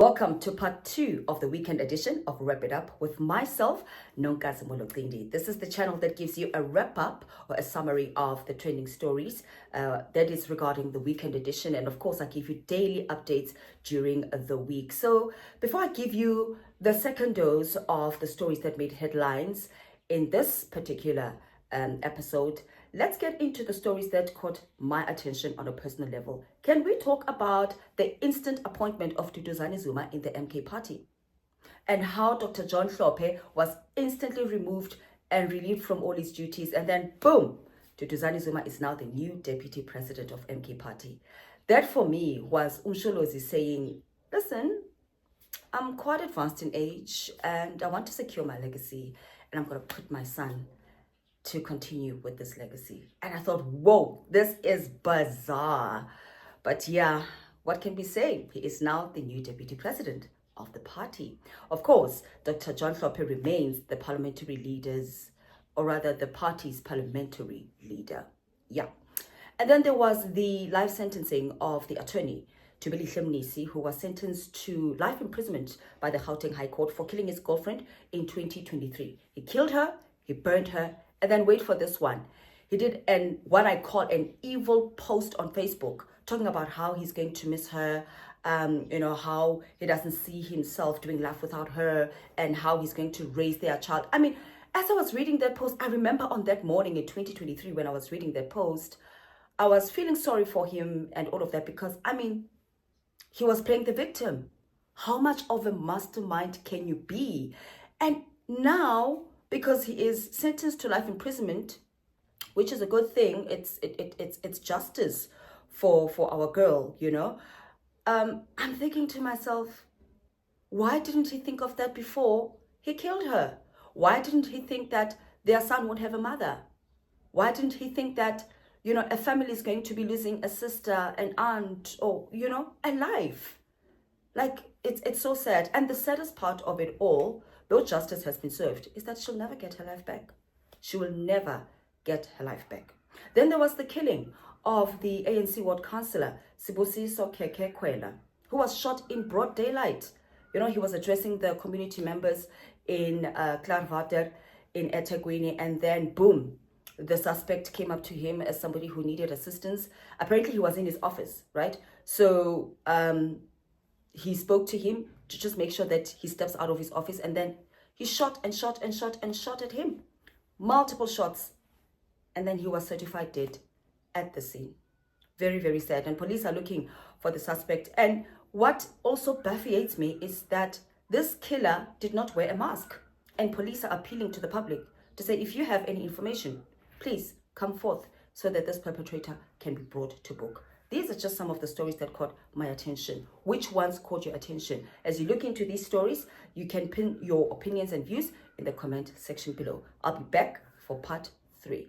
Welcome to part 2 of the weekend edition of Wrap It Up with myself, Nonkazi Molokindi. This is the channel that gives you a wrap up or a summary of the trending stories that is regarding the weekend edition. And of course, I give you daily updates during the week. So before I give you the second dose of the stories that made headlines in this particular episode, let's get into the stories that caught my attention on a personal level. Can we talk about the instant appointment of Duduzane Zuma in the MK party and how Dr. John Hlophe was instantly removed and relieved from all his duties, and then boom, Duduzane Zuma is now the new deputy president of MK party? That for me was Umsholozi saying, listen, I'm quite advanced in age and I want to secure my legacy, and I'm going to put my son to continue with this legacy. And I thought, whoa, this is bizarre. But yeah, what can we say? He is now the new deputy president of the party. Of course, Dr. John Hlophe remains the parliamentary leader's, or rather the party's parliamentary leader. Yeah. And then there was the life sentencing of the attorney, Thobelihle Mnisi, who was sentenced to life imprisonment by the Gauteng High Court for killing his girlfriend in 2023. He killed her, he burned her, and then wait for this one. He did what I call an evil post on Facebook, talking about how he's going to miss her, how he doesn't see himself doing life without her, and how he's going to raise their child. I mean, as I was reading that post, I remember on that morning in 2023 when I was reading that post, I was feeling sorry for him and all of that because, I mean, he was playing the victim. How much of a mastermind can you be? And now, because he is sentenced to life imprisonment, which is a good thing. It's justice for our girl, you know. I'm thinking to myself, why didn't he think of that before he killed her? Why didn't he think that their son would have a mother? Why didn't he think that, you know, a family is going to be losing a sister, an aunt, or, you know, a life? Like, it's so sad. And the saddest part of it all, though justice has been served, is that she'll never get her life back. She will never get her life back. Then there was the killing of the ANC ward councillor, Sibusiso Keke Kwela, who was shot in broad daylight. You know, he was addressing the community members in Klaarwater in eThekwini, and then boom, the suspect came up to him as somebody who needed assistance. Apparently he was in his office, right? So he spoke to him to just make sure that he steps out of his office, and then he shot and shot and shot and shot at him. Multiple shots. And then he was certified dead at the scene. Very, very sad. And police are looking for the suspect. And what also baffles me is that this killer did not wear a mask. And police are appealing to the public to say, if you have any information, please come forth so that this perpetrator can be brought to book. These are just some of the stories that caught my attention. Which ones caught your attention? As you look into these stories, you can pin your opinions and views in the comment section below. I'll be back for part 3.